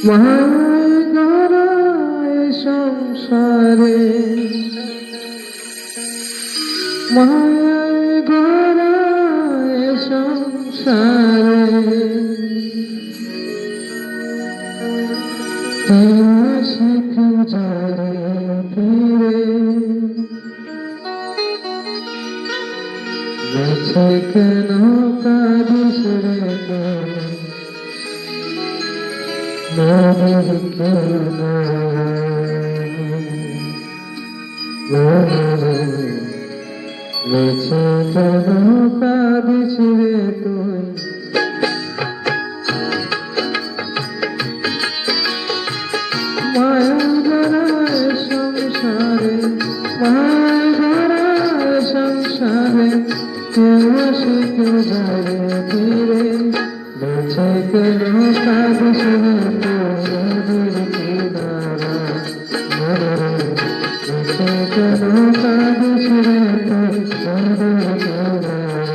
মায় গড়ায় সংসারে, মায় গড়ায় সংসারে, শিখু যারে ফিরে বেছে কেন কাঁদিস রে মনের বেছে কেন কাঁদিস রে তুই মায়া গড়ায় সংসারে, মায়া গড়ায় সংসারে, কেউ আসে কেউ যায় ফিরে বেছে কেন কাঁদিস রে তোর কিনারা বেছে কেন কাঁদিস রে তোর কিনারা।